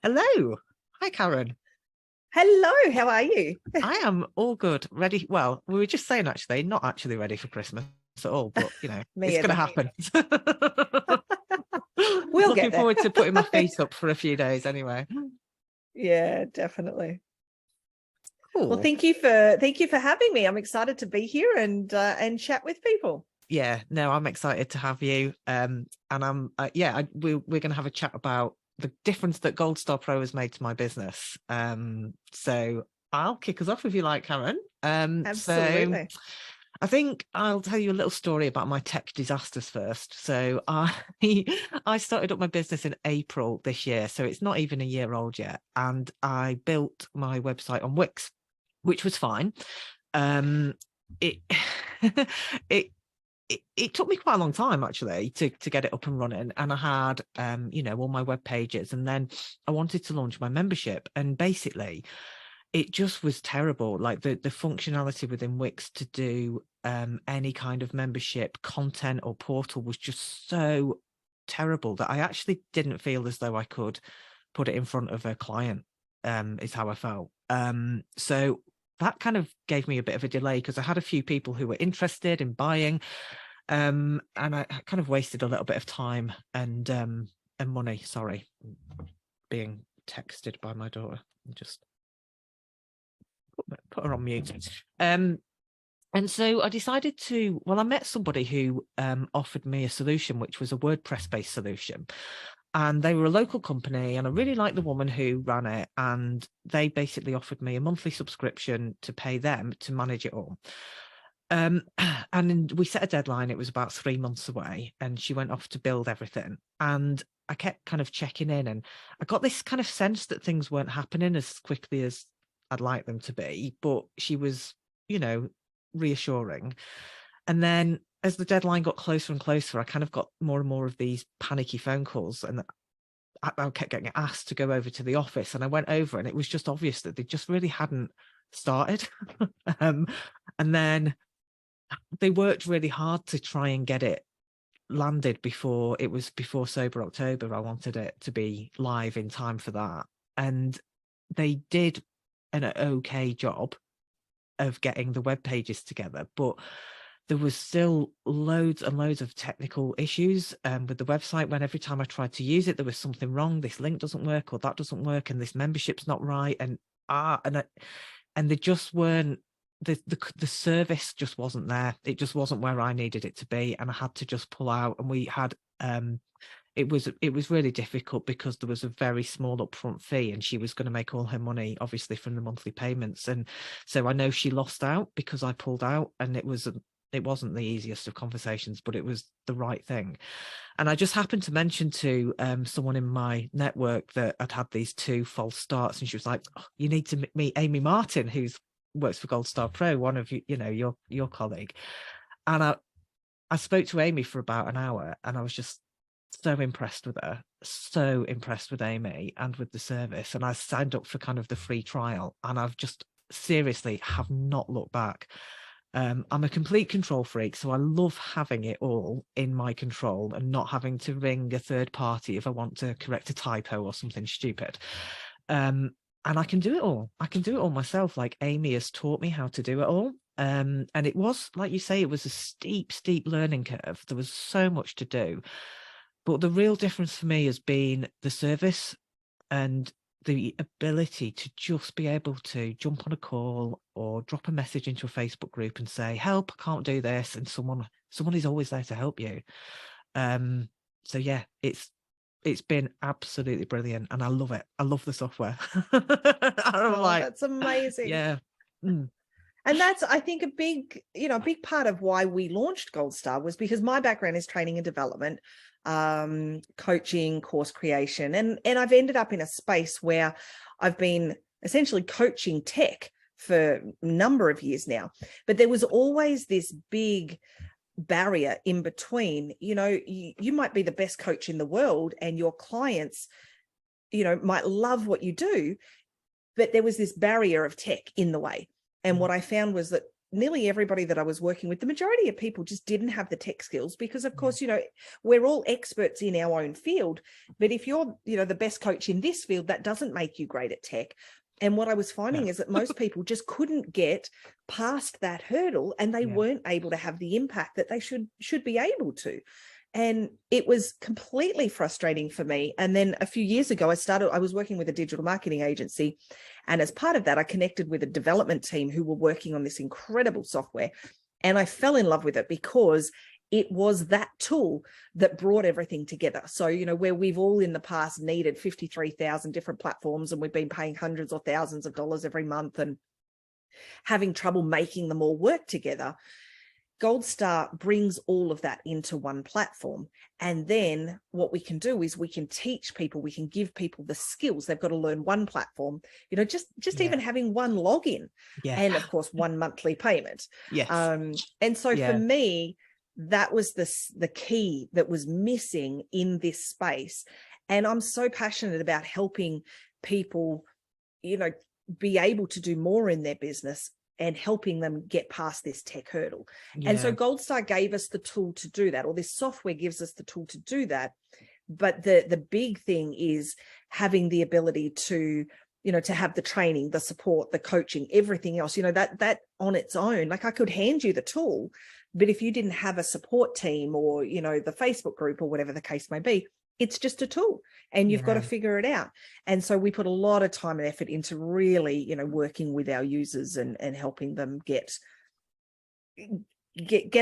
Hello. Hi, Karen. Hello, how are you? I am all good. Ready. Well, we were just saying, actually, not actually ready for Christmas at all, but Me it's going to either. happen. We'll Looking get there. forward to putting my feet up for a few days anyway. Yeah, definitely. Well, Cool. thank you for having me. I'm excited to be here and chat with people. Yeah, no, I'm excited to have you. And I'm we're going to have a chat about the difference that Gold Star Pro has made to my business. So I'll kick us off if you like, Karen. Absolutely. So I think I'll tell you a little story about my tech disasters first. So I started up my business in April this year, so it's not even a year old yet, and I built my website on Wix, which was fine. It it took me quite a long time actually to get it up and running, and I had all my web pages, and then I wanted to launch my membership, and basically it just was terrible. Like the functionality within Wix to do any kind of membership content or portal was just so terrible that I actually didn't feel as though I could put it in front of a client, is how I felt. So that kind of gave me a bit of a delay, because I had a few people who were interested in buying, and I kind of wasted a little bit of time and money. Sorry, being texted by my daughter. Just put her on mute. And so I decided to, well, I met somebody who offered me a solution, which was a WordPress based solution. And they were a local company, and I really liked the woman who ran it. And they basically offered me a monthly subscription to pay them to manage it all. And we set a deadline. It was about 3 months away, and she went off to build everything. And I kept kind of checking in, and I got this kind of sense that things weren't happening as quickly as I'd like them to be, but she was, reassuring. And then as the deadline got closer and closer, I kind of got more and more of these panicky phone calls, and I kept getting asked to go over to the office, and I went over, and it was just obvious that they just really hadn't started. And then they worked really hard to try and get it landed before Sober October. I wanted it to be live in time for that, and they did an okay job of getting the web pages together, but there was still loads and loads of technical issues with the website. When every time I tried to use it, there was something wrong. This link doesn't work, or that doesn't work, and this membership's not right, and they just weren't. The service just wasn't there. It just wasn't where I needed it to be, and I had to just pull out. And we had it was really difficult, because there was a very small upfront fee, and she was going to make all her money obviously from the monthly payments. And so I know she lost out because I pulled out, and it wasn't the easiest of conversations, but it was the right thing. And I just happened to mention to someone in my network that I'd had these 2 false starts, and she was like, "Oh, you need to meet Amy Martin, who's works for Gold Star Pro, one of your colleague." And I spoke to Amy for about an hour, and I was just so impressed with her, so impressed with Amy and with the service. And I signed up for kind of the free trial, and I've just seriously have not looked back. I'm a complete control freak, so I love having it all in my control and not having to ring a third party if I want to correct a typo or something stupid. And I can do it all. I can do it all myself. Like, Amy has taught me how to do it all. And it was, like you say, it was a steep learning curve. There was so much to do. But the real difference for me has been the service and the ability to just be able to jump on a call or drop a message into a Facebook group and say, "Help, I can't do this." And someone is always there to help you. So yeah, it's been absolutely brilliant, and I love it. I love the software. That's amazing. Yeah. Mm. And that's, I think, a big part of why we launched Gold Star was because my background is training and development, coaching, course creation, and I've ended up in a space where I've been essentially coaching tech for a number of years now. But there was always this big barrier in between. You might be the best coach in the world, and your clients, might love what you do, but there was this barrier of tech in the way. And what I found was that nearly everybody that I was working with, the majority of people just didn't have the tech skills because, of course, we're all experts in our own field. But if you're, the best coach in this field, that doesn't make you great at tech. And what I was finding is that most people just couldn't get past that hurdle, and they weren't able to have the impact that they should be able to. And it was completely frustrating for me. And then a few years ago, I was working with a digital marketing agency. And as part of that, I connected with a development team who were working on this incredible software. And I fell in love with it because it was that tool that brought everything together. So, where we've all in the past needed 53,000 different platforms, and we've been paying hundreds or thousands of dollars every month and having trouble making them all work together, GoldStar brings all of that into one platform. And then what we can do is we can teach people, we can give people the skills. They've got to learn one platform, just even having one login, and of course, one monthly payment. Yes. And so for me, that was the key that was missing in this space. And I'm so passionate about helping people, be able to do more in their business and helping them get past this tech hurdle. And so GoldStar gave us the tool to do that, or this software gives us the tool to do that. But the big thing is having the ability to, to have the training, the support, the coaching, everything else, that on its own. Like, I could hand you the tool, but if you didn't have a support team or, the Facebook group or whatever the case may be, it's just a tool, and you've got to figure it out. And so we put a lot of time and effort into really, working with our users and helping them get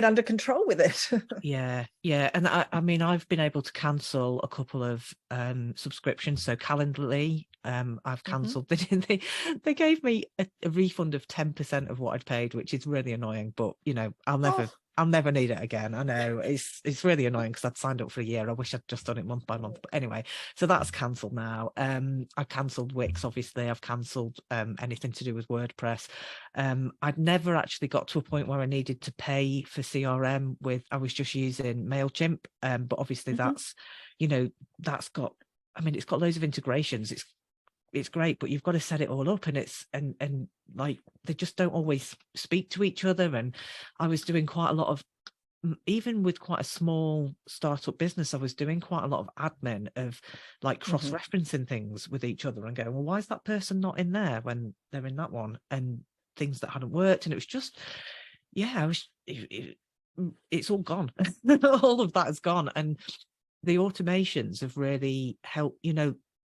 under control with it. Yeah. And I mean, I've been able to cancel a couple of subscriptions. So Calendly, I've cancelled. They gave me a refund of 10% of what I'd paid, which is really annoying. But I'll never need it again. I know it's really annoying because I'd signed up for a year. I wish I'd just done it month by month. But anyway, so that's cancelled now. I've cancelled Wix, obviously. I've cancelled anything to do with WordPress. I'd never actually got to a point where I needed to pay for CRM I was just using MailChimp. But obviously that's got, it's got loads of integrations. It's great, but you've got to set it all up, and and like, they just don't always speak to each other. And I was doing quite a lot of, even with quite a small startup business, I was doing quite a lot of admin of like cross-referencing things with each other and going, well, why is that person not in there when they're in that one? And things that hadn't worked. And it was just, it's all gone. All of that is gone. And the automations have really helped,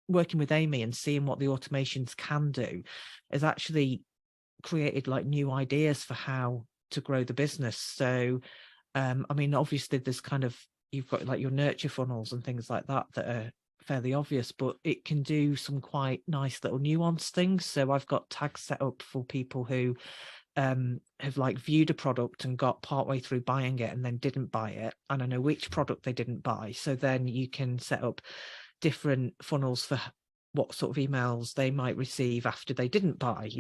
working with Amy and seeing what the automations can do has actually created like new ideas for how to grow the business. So, obviously there's you've got like your nurture funnels and things like that are fairly obvious, but it can do some quite nice little nuanced things. So I've got tags set up for people who have like viewed a product and got partway through buying it and then didn't buy it, and I know which product they didn't buy. So then you can set up different funnels for what sort of emails they might receive after they didn't buy,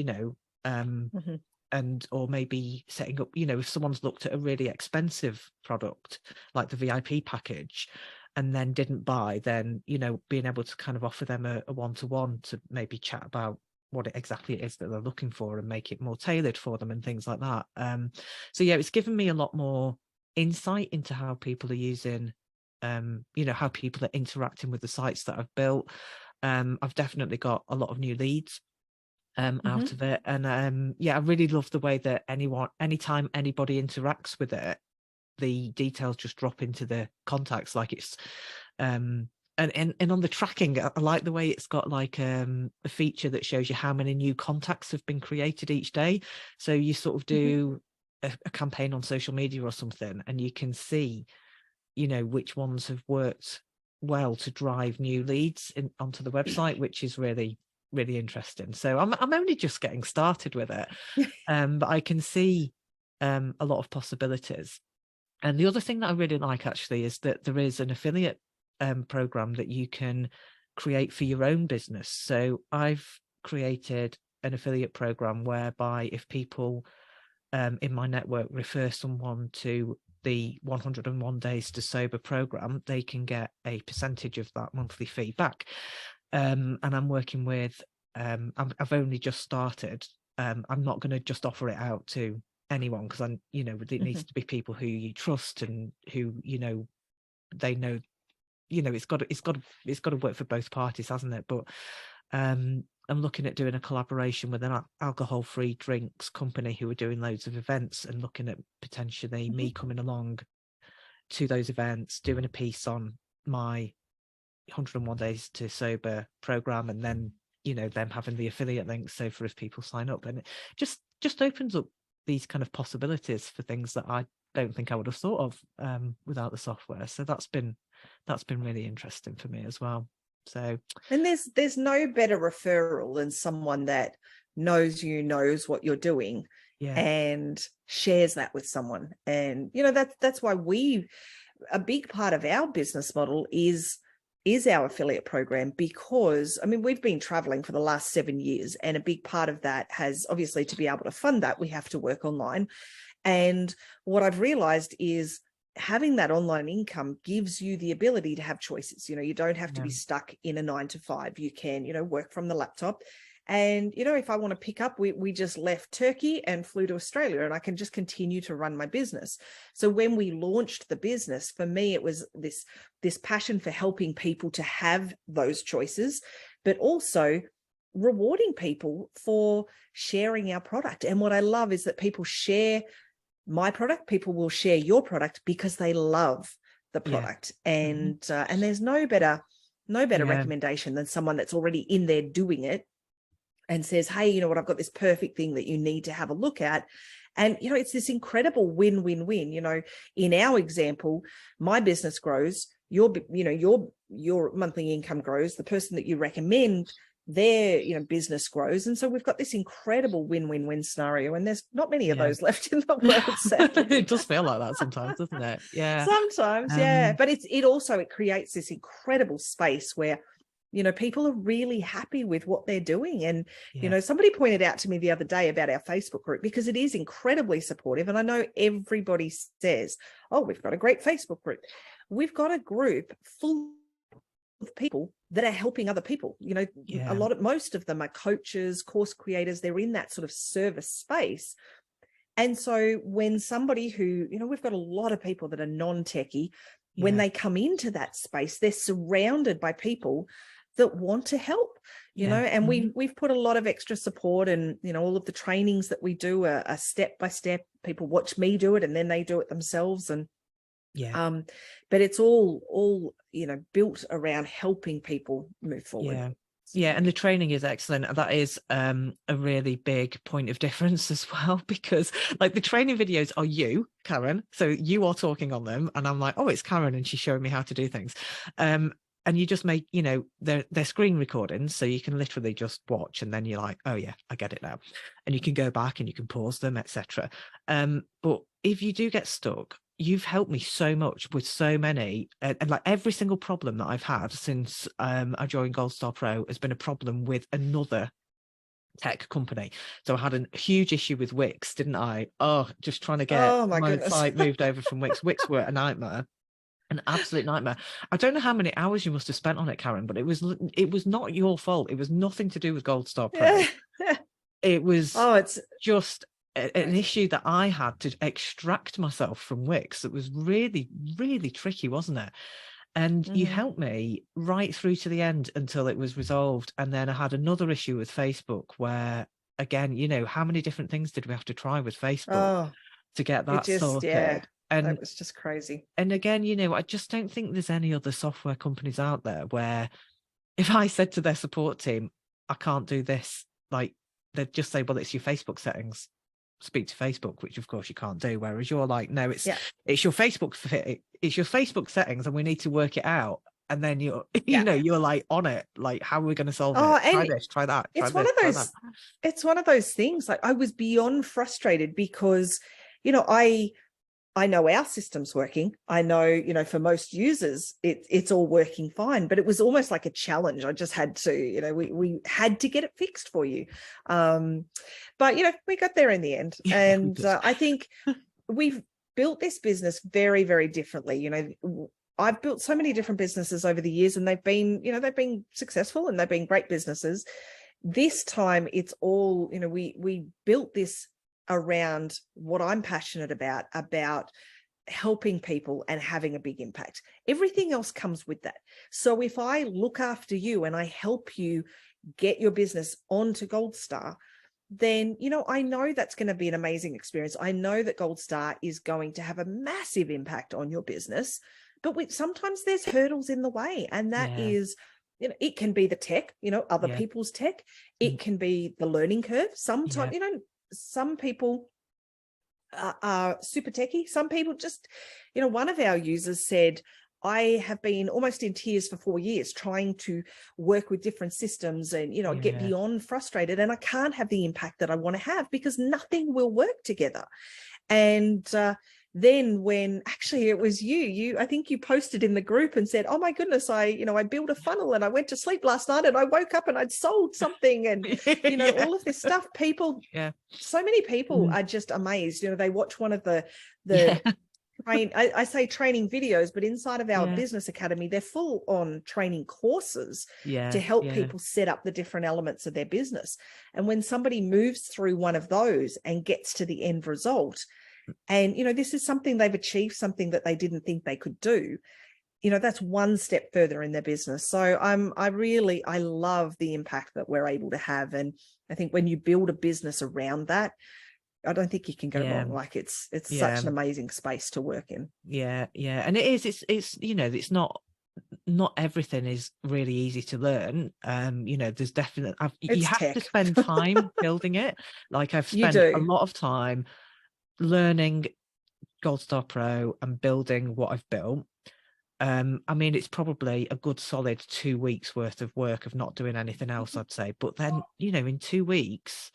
and or maybe setting up, if someone's looked at a really expensive product like the VIP package and then didn't buy, then being able to kind of offer them a one-to-one to maybe chat about what exactly it is that they're looking for and make it more tailored for them and things like that. So it's given me a lot more insight into how people are using how people are interacting with the sites that I've built. I've definitely got a lot of new leads out of it. And I really love the way that anytime anybody interacts with it, the details just drop into the contacts. Like it's and on the tracking, I like the way it's got like a feature that shows you how many new contacts have been created each day. So you sort of do a campaign on social media or something, and you can see which ones have worked well to drive new leads onto the website, which is really, really interesting. So I'm only just getting started with it, but I can see a lot of possibilities. And the other thing that I really like actually is that there is an affiliate program that you can create for your own business. So I've created an affiliate program whereby if people in my network refer someone to the 101 Days to Sober program, they can get a percentage of that monthly fee back. And I'm working with, I've only just started. I'm not going to just offer it out to anyone, because I, you know, it needs to be people who you trust and who, you know, they know, you know, it's got to work for both parties, hasn't it? But I'm looking at doing a collaboration with an alcohol-free drinks company who are doing loads of events, and looking at potentially me coming along to those events, doing a piece on my 101 Days to Sober program, and then, you know, them having the affiliate links, so for if people sign up, and it just opens up these kind of possibilities for things that I don't think I would have thought of without the software. So that's been really interesting for me as well. So, and there's no better referral than someone that knows what you're doing, and shares that with someone. And you know, that's why a big part of our business model is our affiliate program, because I mean, we've been traveling for the last 7 years, and a big part of that has, obviously, to be able to fund that, we have to work online. And what I've realized is having that online income gives you the ability to have choices. You know, you don't have to be stuck in a 9 to 5. You can, you know, work from the laptop. And, you know, if I want to pick up, we just left Turkey and flew to Australia, and I can just continue to run my business. So when we launched the business, for me, it was this passion for helping people to have those choices, but also rewarding people for sharing our product. And what I love is that people share my product, people will share your product because they love the product. And there's no better recommendation than someone that's already in there doing it and says, hey, you know what, I've got this perfect thing that you need to have a look at. And, you know, it's this incredible win-win-win. You know, in our example, my business grows, your monthly income grows, the person that you recommend, their, you know, business grows. And so we've got this incredible win-win-win scenario, and there's not many of those left in the world, sadly. It does feel like that sometimes, doesn't it? Yeah. Sometimes, but it creates this incredible space where, you know, people are really happy with what they're doing. And, you know, somebody pointed out to me the other day about our Facebook group, because it is incredibly supportive. And I know everybody says, oh, we've got a great Facebook group. We've got a group full of people that are helping other people. You know, most of them are coaches, course creators. They're in that sort of service space. And so when somebody who, you know, we've got a lot of people that are non-techie, when they come into that space, they're surrounded by people that want to help, you know, and we've put a lot of extra support, and, you know, all of the trainings that we do are step-by-step. People watch me do it, and then they do it themselves. And but it's all, you know, built around helping people move forward. And the training is excellent. That is a really big point of difference as well, because like the training videos are you, Karen, so you are talking on them, and I'm like, oh, it's Karen, and she's showing me how to do things. And you just make, you know, they're screen recordings, so you can literally just watch, and then you're like, oh yeah, I get it now. And you can go back and you can pause them, etc. But if you do get stuck, you've helped me so much with so many, and like every single problem that I've had since I joined Gold Star Pro has been a problem with another tech company. So I had a huge issue with Wix, didn't I? Oh, just trying to get my site moved over from Wix. Wix were a nightmare. An absolute nightmare. I don't know how many hours you must have spent on it, Karen, but it was not your fault. It was nothing to do with Gold Star Pro. It was just an issue that I had to extract myself from Wix. It was really, really tricky, wasn't it? And you helped me right through to the end until it was resolved. And then I had another issue with Facebook where, again, you know, how many different things did we have to try with Facebook to get that sorted? And it was just crazy. And again, you know, I just don't think there's any other software companies out there where if I said to their support team, I can't do this, like they'd just say, well, it's your Facebook settings. Speak to Facebook, which of course you can't do. Whereas you're like, no, it's your Facebook it's your Facebook settings, and we need to work it out. And then you're you're like on it, like how are we going to solve it? Try this, try that. It's one of those things. Like I was beyond frustrated because, you know, I know our system's working. I know, you know, for most users, it's all working fine, but it was almost like a challenge. I just had to, you know, we had to get it fixed for you. But, you know, we got there in the end. And I think we've built this business very, very differently. You know, I've built so many different businesses over the years, and they've been successful and they've been great businesses. This time it's all, you know, we built this around what I'm passionate about helping people and having a big impact. Everything else comes with that. So if I look after you and I help you get your business onto Gold Star, then, you know, I know that's going to be an amazing experience. I know that Gold Star is going to have a massive impact on your business, but sometimes there's hurdles in the way. And that is, you know, it can be the tech, you know, other people's tech. It can be the learning curve. Sometimes, you know, some people are super techie. Some people just, you know, one of our users said, I have been almost in tears for 4 years trying to work with different systems and, you know, get beyond frustrated. And I can't have the impact that I want to have because nothing will work together. And then when actually it was I think you posted in the group and said, oh my goodness, I built a funnel and I went to sleep last night and I woke up and I'd sold something and, you know, all of this stuff. People, so many people are just amazed. You know, they watch one of the I say training videos, but inside of our business academy, they're full on training courses to help people set up the different elements of their business. And when somebody moves through one of those and gets to the end result, and, you know, this is something they've achieved, something that they didn't think they could do, you know, that's one step further in their business. So I love the impact that we're able to have. And I think when you build a business around that, I don't think you can go wrong. Like it's such an amazing space to work in. Yeah. And it's, you know, it's not everything is really easy to learn. You know, there's definitely, you have to spend time building it. Like I've spent a lot of time learning Gold Star Pro and building what I've built. I mean, it's probably a good solid 2 weeks worth of work of not doing anything else, I'd say. But then, you know, in 2 weeks,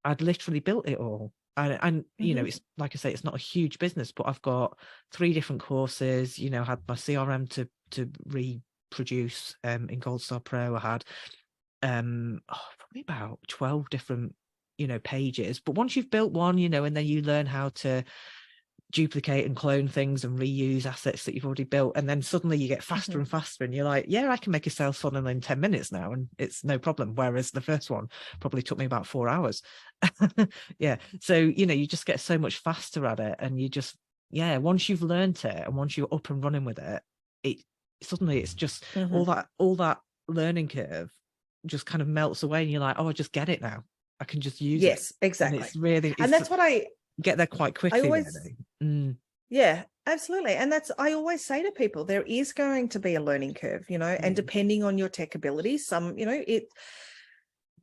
I'd literally built it all. And you know, it's like I say, it's not a huge business, but I've got 3 different courses, you know, had my CRM to reproduce in Gold Star Pro. I had probably about 12 different, you know, pages. But once you've built one, you know, and then you learn how to duplicate and clone things and reuse assets that you've already built, and then suddenly you get faster and faster, and you're like, yeah, I can make a sales funnel in 10 minutes now and it's no problem, whereas the first one probably took me about 4 hours. So, you know, you just get so much faster at it, and you just, once you've learned it and once you're up and running with it, suddenly it's just all that learning curve just kind of melts away, and you're like, oh, I just get it now, I can just use it. Exactly. And it's really, and that's what I get there quite quickly. Yeah, absolutely. And I always say to people, there is going to be a learning curve, you know, and depending on your tech abilities, some, you know, it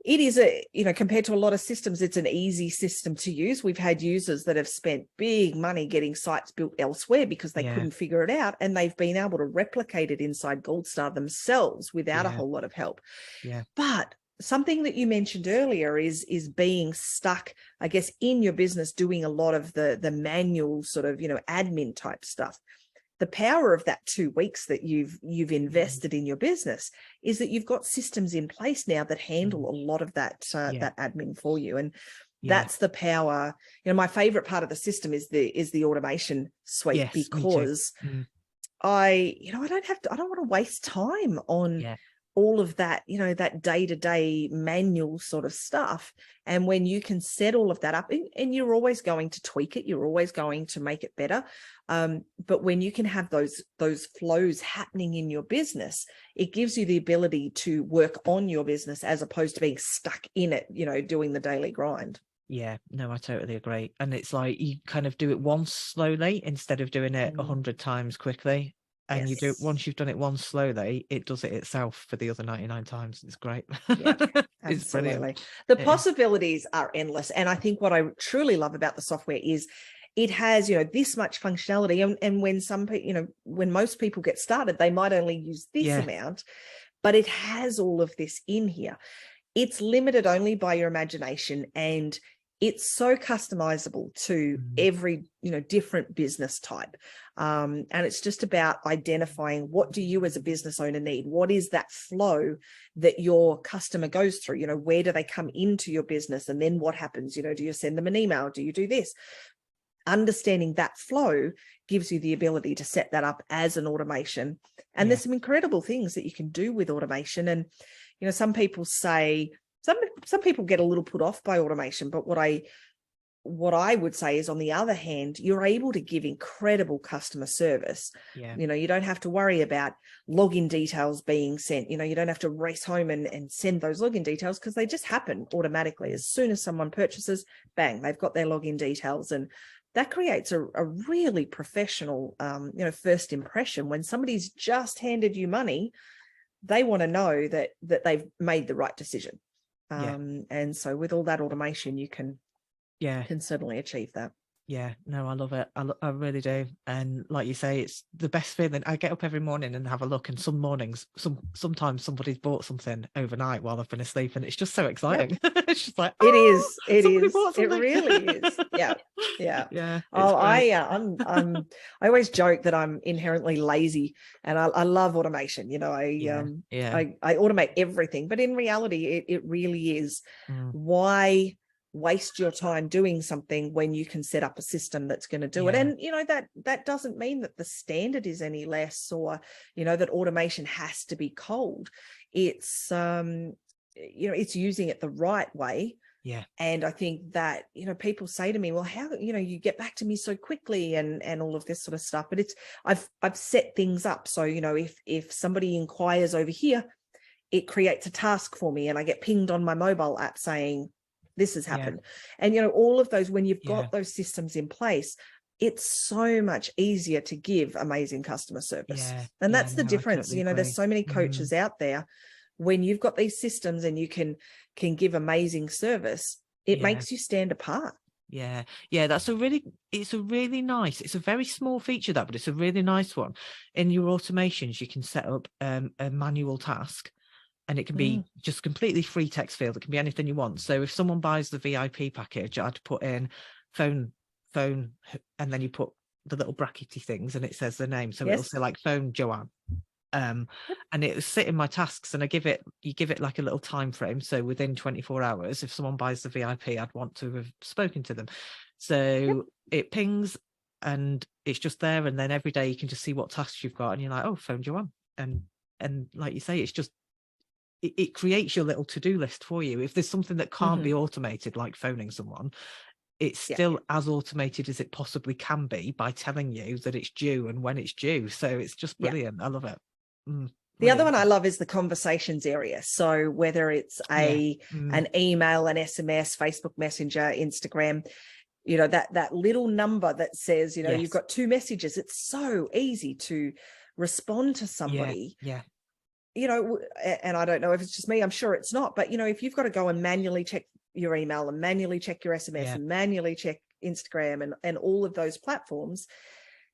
is you know, compared to a lot of systems, it's an easy system to use. We've had users that have spent big money getting sites built elsewhere because they couldn't figure it out, and they've been able to replicate it inside Gold Star themselves without a whole lot of help. But something that you mentioned earlier is being stuck, I guess, in your business, doing a lot of the manual sort of, you know, admin type stuff. The power of that 2 weeks that you've invested in your business is that you've got systems in place now that handle a lot of that that admin for you. And that's the power. You know, my favorite part of the system is the automation suite, because I don't want to waste time on all of that, you know, that day-to-day manual sort of stuff. And when you can set all of that up, and you're always going to tweak it, you're always going to make it better. But when you can have those flows happening in your business, it gives you the ability to work on your business as opposed to being stuck in it, you know, doing the daily grind. Yeah, no, I totally agree. And it's like you kind of do it once slowly instead of doing it 100 times quickly. And you do it once you've done it once slowly, it does it itself for the other 99 times. It's great. It's brilliant. The possibilities are endless. And I think what I truly love about the software is it has, you know, this much functionality. And when some people, you know, when most people get started, they might only use this amount, but it has all of this in here. It's limited only by your imagination, and it's so customizable to every, you know, different business type. And it's just about identifying, what do you as a business owner need? What is that flow that your customer goes through? You know, where do they come into your business? And then what happens? You know, do you send them an email? Do you do this? Understanding that flow gives you the ability to set that up as an automation. And there's some incredible things that you can do with automation. And, you know, some people say, some people get a little put off by automation, but what I what I would say is, on the other hand, you're able to give incredible customer service. Yeah. You don't have to worry about login details being sent. You don't have to race home and send those login details, because they just happen automatically. As soon as someone purchases, bang, they've got their login details. And that creates a really professional, first impression. When somebody's just handed you money, they want to know that they've made the right decision. And so with all that automation, you can certainly achieve that. Yeah, no, I love it. I really do. And like you say, it's the best feeling. I get up every morning and have a look, and some mornings, sometimes somebody's bought something overnight while I've been asleep, and it's just so exciting. It's just like, it is. It really is. Yeah. Yeah. Oh, I always joke that I'm inherently lazy, and I love automation. I automate everything, but in reality, it really is. Why waste your time doing something when you can set up a system that's going to do it? And that doesn't mean that the standard is any less, or that automation has to be cold. It's it's using it the right way. And I think that people say to me, well, how you get back to me so quickly, and all of this sort of stuff. But I've set things up so if somebody inquires over here, it creates a task for me, and I get pinged on my mobile app saying, this has happened. And all of those, when you've got those systems in place, it's so much easier to give amazing customer service. And that's the difference. Totally agree. There's so many coaches out there. When you've got these systems and you can give amazing service, it makes you stand apart. It's a very small feature, that, but it's a really nice one. In your automations, you can set up a manual task, and it can be just completely free text field. It can be anything you want. So if someone buys the VIP package, I'd put in phone, and then you put the little brackety things, and it says the name. So it'll say like phone Joanne. And it'll sit in my tasks, and you give it like a little time frame. So within 24 hours, if someone buys the VIP, I'd want to have spoken to them. So it pings, and it's just there. And then every day you can just see what tasks you've got, and you're like, oh, phone Joanne. And like you say, it's just, it creates your little to-do list for you. If there's something that can't be automated, like phoning someone, it's still as automated as it possibly can be by telling you that it's due and when it's due. So it's just brilliant. I love it. The other one I love is the conversations area. So whether it's an email, an SMS, Facebook Messenger, Instagram, that little number that says, you've got 2 messages. It's so easy to respond to somebody. And I don't know if it's just me, I'm sure it's not, but if you've got to go and manually check your email and manually check your SMS and manually check Instagram and all of those platforms,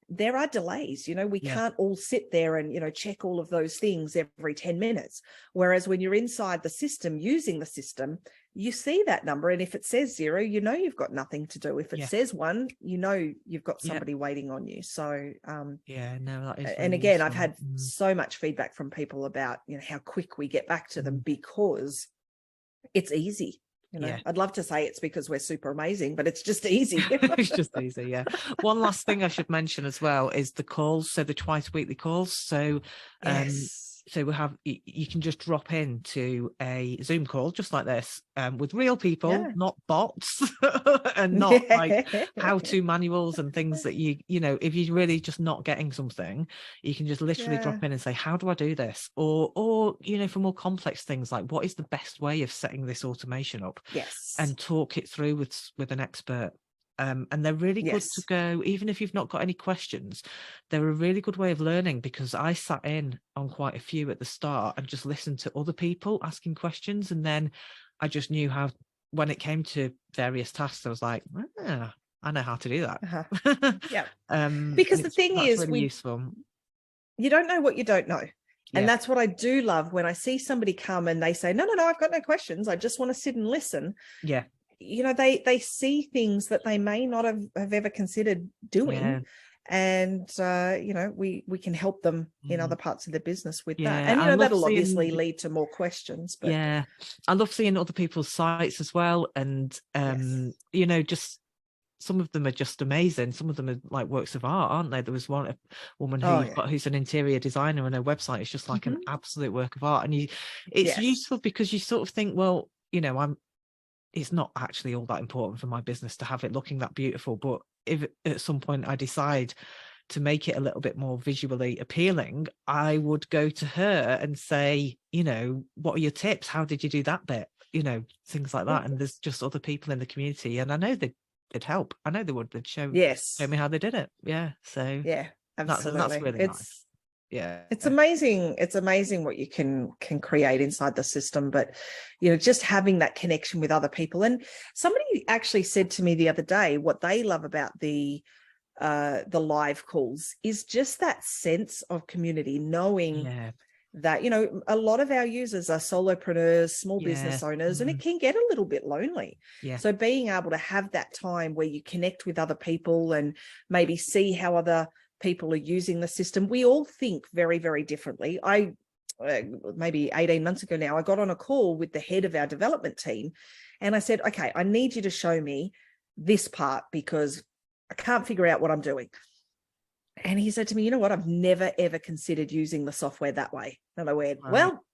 there are delays. We can't all sit there and check all of those things every 10 minutes. Whereas when you're inside the system, using the system, you see that number, and if it says 0, you've got nothing to do. If it says 1, you've got somebody waiting on you. So that is really and again, useful. I've had so much feedback from people about how quick we get back to them, because it's easy. I'd love to say it's because we're super amazing, but it's just easy. It's just easy. One last thing I should mention as well is the calls. So the twice weekly calls. So so we have, you can just drop into a Zoom call just like this, with real people, not bots, and not like how-to manuals and things that if you're really just not getting something, you can just literally drop in and say, how do I do this? Or for more complex things, like, what is the best way of setting this automation up? And talk it through with an expert. And they're really good to go, even if you've not got any questions. They're a really good way of learning, because I sat in on quite a few at the start and just listened to other people asking questions, and then I just knew how, when it came to various tasks, I was like, I know how to do that. Because the thing is, really useful. You don't know what you don't know. And that's what I do love when I see somebody come and they say, no, I've got no questions, I just want to sit and listen. They see things that they may not have ever considered doing. And we can help them in other parts of the business with that. And that'll obviously lead to more questions. But I love seeing other people's sites as well. And just some of them are just amazing. Some of them are like works of art, aren't they? There was a woman who's an interior designer, and her website is just like an absolute work of art. And it's useful because you sort of think, well, it's not actually all that important for my business to have it looking that beautiful. But if at some point I decide to make it a little bit more visually appealing, I would go to her and say, you know, what are your tips? How did you do that bit? You know, things like that. And there's just other people in the community, and I know they'd help. I know they would. They'd show me how they did it. Yeah. So yeah, absolutely. That's really nice. Yeah, it's amazing. It's amazing what you can create inside the system. But you know, just having that connection with other people. And somebody actually said to me the other day, what they love about the live calls is just that sense of community, knowing that, you know, a lot of our users are solopreneurs, small business owners, and it can get a little bit lonely. So being able to have that time where you connect with other people and maybe see how other people are using the system. We all think very, very differently. I maybe 18 months ago now, I got on a call with the head of our development team, and I said, okay, I need you to show me this part because I can't figure out what I'm doing. And he said to me, you know what, I've never, ever considered using the software that way. And I went, well,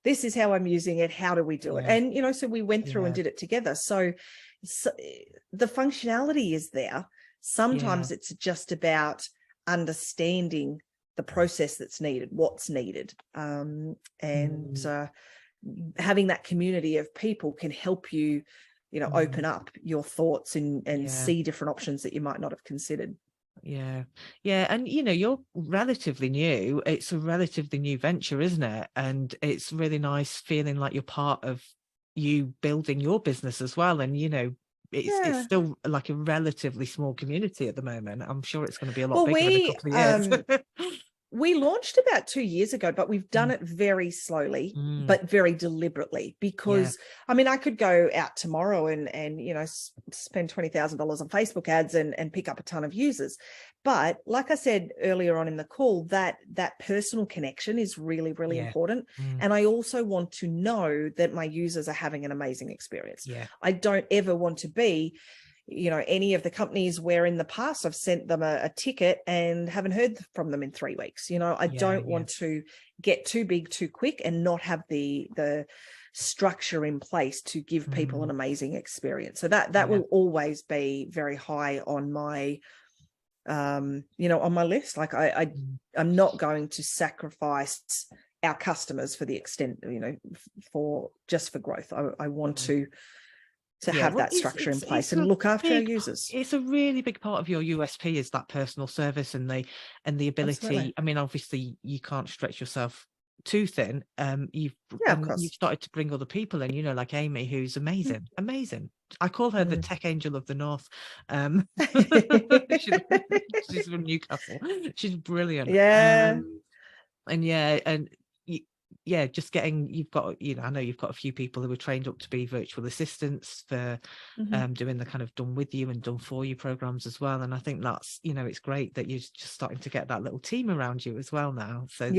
this is how I'm using it. How do we do it? And, you know, so we went through and did it together. So the functionality is there. Sometimes it's just about understanding the process that's needed, what's needed. And having that community of people can help you, you know, open up your thoughts and see different options that you might not have considered. Yeah. And, you know, you're relatively new. It's a relatively new venture, isn't it? And it's really nice feeling like you're part of you building your business as well. And, you know, it's still like a relatively small community at the moment. I'm sure it's going to be a lot bigger in a couple of years. We launched about 2 years ago, but we've done it very slowly, but very deliberately, because I mean, I could go out tomorrow and you know, spend $20,000 on Facebook ads and pick up a ton of users. But like I said earlier on in the call, that personal connection is really, really important. And I also want to know that my users are having an amazing experience. I don't ever want to be, you know, any of the companies where in the past I've sent them a ticket and haven't heard from them in 3 weeks. You know, I don't want to get too big too quick and not have the structure in place to give people an amazing experience. So that will always be very high on my, you know, on my list. Like I'm not going to sacrifice our customers for the extent, you know, for growth. I want to have that structure in place and look after our users. It's a really big part of your USP is that personal service and the ability. Absolutely. I mean, obviously you can't stretch yourself too thin. You've started to bring other people in, you know, like Amy, who's amazing. I call her the tech angel of the North. She's from Newcastle. She's brilliant. Just getting, you've got, you know, I know you've got a few people who are trained up to be virtual assistants for doing the kind of done with you and done for you programs as well. And I think that's, you know, it's great that you're just starting to get that little team around you as well now. So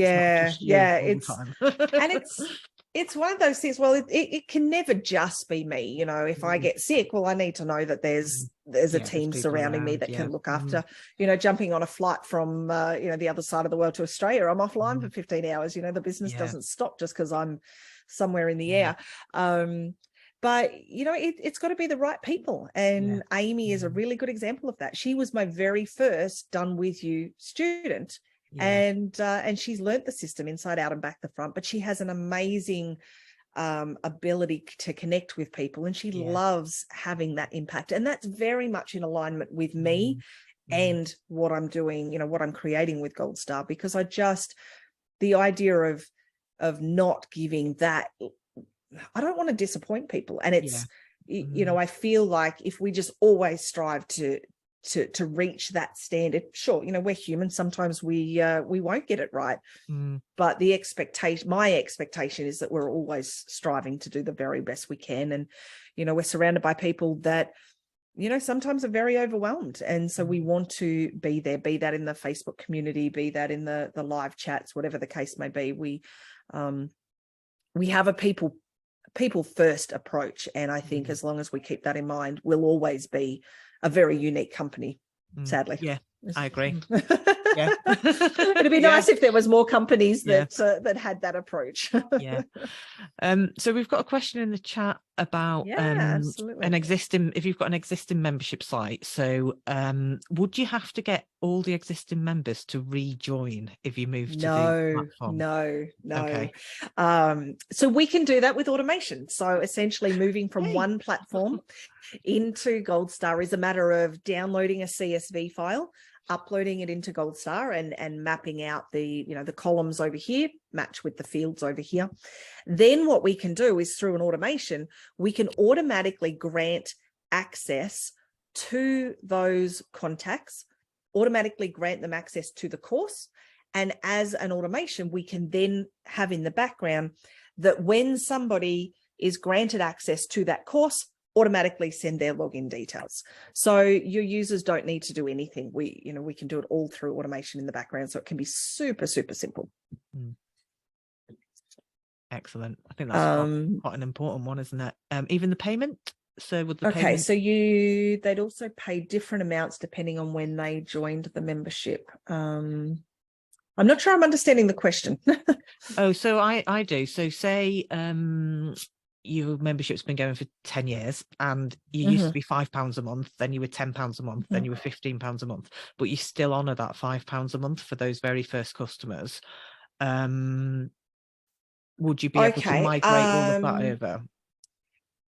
it's one of those things. Well, it can never just be me. You know, if I get sick, well, I need to know that there's a team surrounding me that can look after, you know, jumping on a flight from, you know, the other side of the world to Australia. I'm offline for 15 hours. You know, the business doesn't stop just because I'm somewhere in the air. But, you know, it's got to be the right people. And Amy is a really good example of that. She was my very first done with you student. And she's learnt the system inside out and back the front, but she has an amazing ability to connect with people, and she loves having that impact. And that's very much in alignment with me and what I'm doing, you know, what I'm creating with Gold Star, because the idea of not giving that, I don't want to disappoint people. And it's, you know, I feel like if we just always strive to reach that standard, sure, you know, we're human, sometimes we won't get it right, but my expectation is that we're always striving to do the very best we can. And you know, we're surrounded by people that, you know, sometimes are very overwhelmed, and so we want to be there, be that in the Facebook community, be that in the live chats, whatever the case may be. We have a people first approach, and I think as long as we keep that in mind, we'll always be a very unique company, sadly. I agree. Yeah. It'd be Yeah. nice if there was more companies Yeah. that had that approach. Yeah. So we've got a question in the chat about Absolutely. if you've got an existing membership site. So would you have to get all the existing members to rejoin if you move to the platform? No. Okay. So we can do that with automation. So essentially moving from Hey. one platform into Goldstar is a matter of downloading a CSV file, uploading it into Goldstar and mapping out the columns over here, match with the fields over here. Then what we can do is through an automation, we can automatically grant access to those contacts, automatically grant them access to the course. And as an automation, we can then have in the background that when somebody is granted access to that course, automatically send their login details. So your users don't need to do anything. We can do it all through automation in the background. So it can be super, super simple. Excellent. I think that's quite an important one, isn't it? Even the payment. So would the payment... so they'd also pay different amounts depending on when they joined the membership. I'm not sure I'm understanding the question. Oh, so I do. So say your membership's been going for 10 years and you used to be £5 a month, then you were £10 a month, then you were £15 a month, but you still honour that £5 a month for those very first customers. Would you be able to migrate all of that over?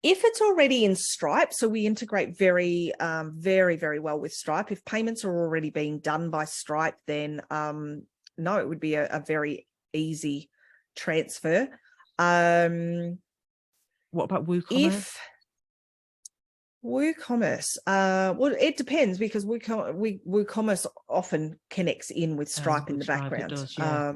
If it's already in Stripe, so we integrate very, very well with Stripe. If payments are already being done by Stripe, then no, it would be a very easy transfer. What about WooCommerce? WooCommerce, well, it depends because WooCommerce often connects in with Stripe in the background. Does, yeah.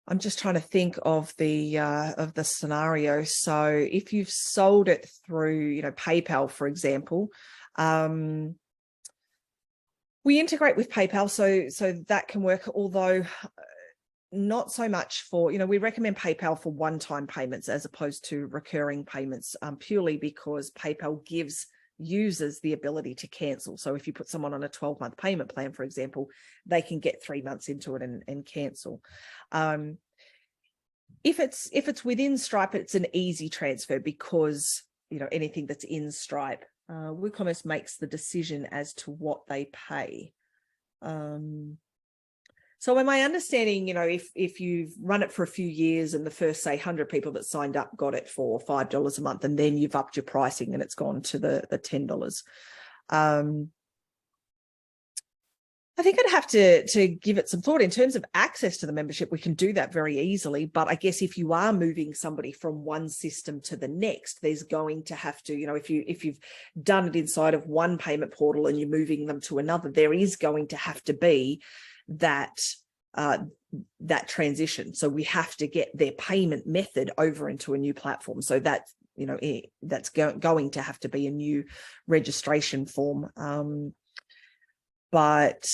I'm just trying to think of the scenario. So if you've sold it through, PayPal, for example, we integrate with PayPal, so that can work. Although not so much for, we recommend PayPal for one-time payments as opposed to recurring payments, purely because PayPal gives users the ability to cancel. So if you put someone on a 12-month payment plan, for example, they can get 3 months into it and cancel. If it's within Stripe, it's an easy transfer because anything that's in Stripe, WooCommerce makes the decision as to what they pay. So am I understanding, if you've run it for a few years and the first, say, 100 people that signed up got it for $5 a month, and then you've upped your pricing and it's gone to the $10. I think I'd have to give it some thought. In terms of access to the membership, we can do that very easily. But I guess if you are moving somebody from one system to the next, there's going to have to, if you've done it inside of one payment portal and you're moving them to another, there is going to have to be that transition. So we have to get their payment method over into a new platform. So that's going to have to be a new registration form. But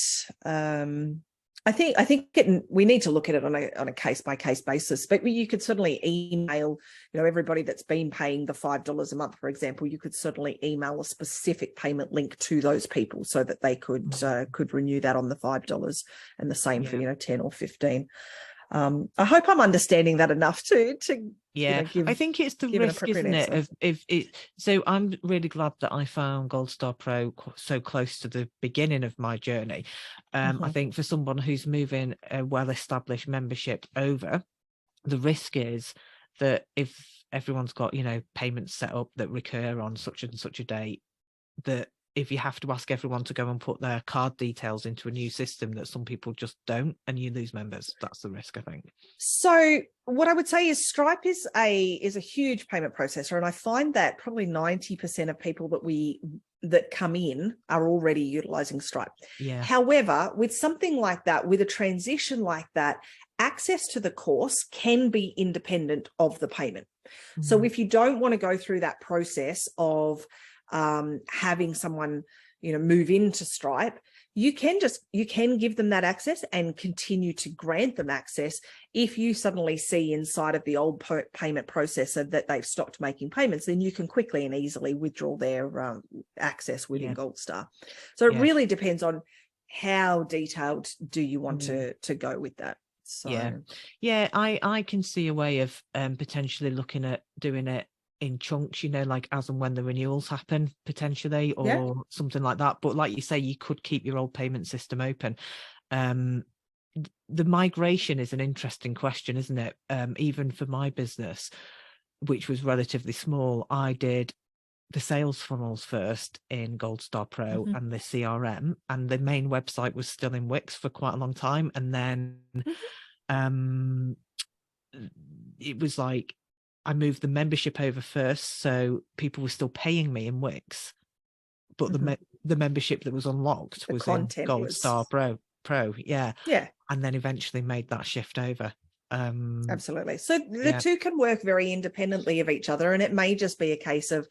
I think we need to look at it on a case-by-case basis. But you could certainly email, everybody that's been paying the $5 a month, for example, you could certainly email a specific payment link to those people so that they could renew that on the $5, and the same for 10 or 15. I hope I'm understanding that enough to I think it's the risk, isn't it? So I'm really glad that I found Goldstar Pro so close to the beginning of my journey. I think for someone who's moving a well-established membership over, the risk is that if everyone's got payments set up that recur on such and such a date, that if you have to ask everyone to go and put their card details into a new system, that some people just don't, and you lose members. That's the risk, I think. So what I would say is Stripe is a huge payment processor, and I find that probably 90% of people that come in are already utilizing Stripe. Yeah. However, with something like that, with a transition like that, access to the course can be independent of the payment. So if you don't want to go through that process of having someone move into Stripe, you can give them that access and continue to grant them access. If you suddenly see inside of the old payment processor that they've stopped making payments, then you can quickly and easily withdraw their access within Goldstar. So it really depends on how detailed do you want to go with that? So yeah, I can see a way of potentially looking at doing it in chunks, like as and when the renewals happen potentially, or something like that. But like you say, you could keep your old payment system open. The migration is an interesting question, isn't it? Even for my business, which was relatively small, I did the sales funnels first in GoldStar Pro and the CRM, and the main website was still in Wix for quite a long time. And then it was like I moved the membership over first, so people were still paying me in Wix, but the membership that was unlocked was in GoldStar Pro, yeah, and then eventually made that shift over. Absolutely. So the two can work very independently of each other, and it may just be a case of,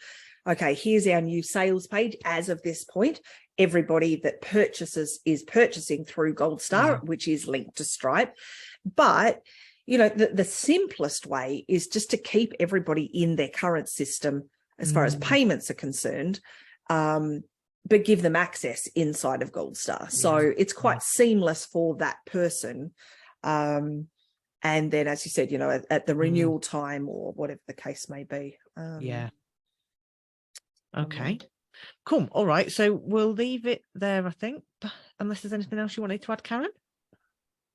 okay, here's our new sales page. As of this point, everybody that purchases is purchasing through GoldStar, which is linked to Stripe. But the simplest way is just to keep everybody in their current system as far as payments are concerned, but give them access inside of GoldStar. So it's quite seamless for that person. And then, as you said, at the renewal time or whatever the case may be. Okay. Cool. All right. So we'll leave it there, I think, unless there's anything else you wanted to add, Karen?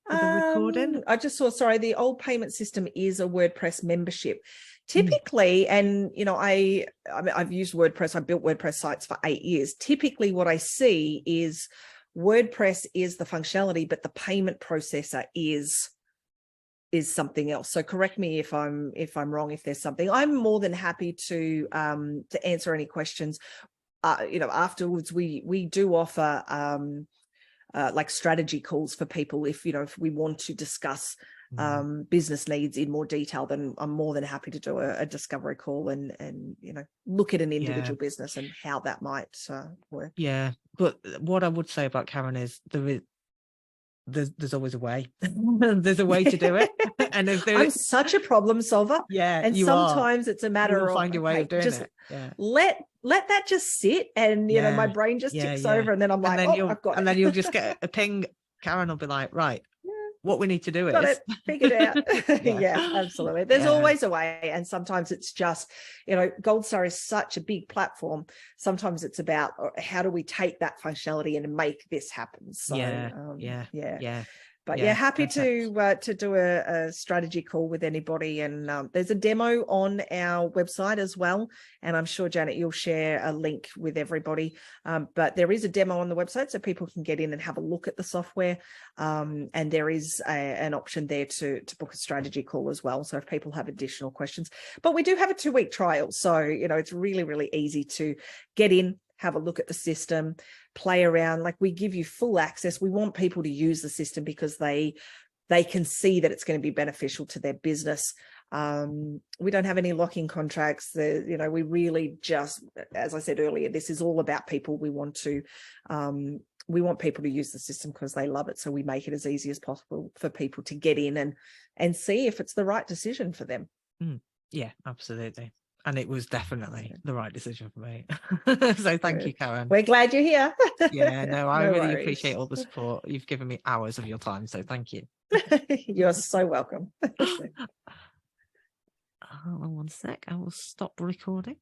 The recording? I just saw, sorry, the old payment system is a WordPress membership. Typically, and I've used WordPress, I built WordPress sites for 8 years. Typically what I see is WordPress is the functionality, but the payment processor is something else. So correct me if I'm wrong, if there's something. I'm more than happy to answer any questions. Afterwards we do offer like strategy calls for people if we want to discuss business needs in more detail. Then I'm more than happy to do a discovery call and look at an individual business and how that might work. Yeah, but what I would say about Karen is there's always a way. There's a way to do it. And if I'm such a problem solver. Yeah, and sometimes it's a matter of find your way of doing just it. Yeah. Let that just sit, and my brain just ticks over, and then I'm like, I've got it. And then you'll just get a ping. Karen will be like, right, what we need to do got is it figured out. Yeah, absolutely. There's always a way, and sometimes it's just GoldStar is such a big platform. Sometimes it's about how do we take that functionality and make this happen. So But happy to do a strategy call with anybody. And there's a demo on our website as well. And I'm sure, Janet, you'll share a link with everybody. But there is a demo on the website so people can get in and have a look at the software. And there is an option there to book a strategy call as well. So if people have additional questions, but we do have a 2-week trial. So, it's really, really easy to get in, have a look at the system, play around. Like, we give you full access. We want people to use the system because they can see that it's going to be beneficial to their business. We don't have any lock-in contracts. We really just, as I said earlier, this is all about people. We want people to use the system because they love it. So we make it as easy as possible for people to get in and see if it's the right decision for them. Yeah, absolutely. And it was definitely the right decision for me. So thank you, Karen. We're glad you're here. Yeah, no, I really appreciate all the support. You've given me hours of your time, so thank you. You're so welcome. Hold on one sec. I will stop recording.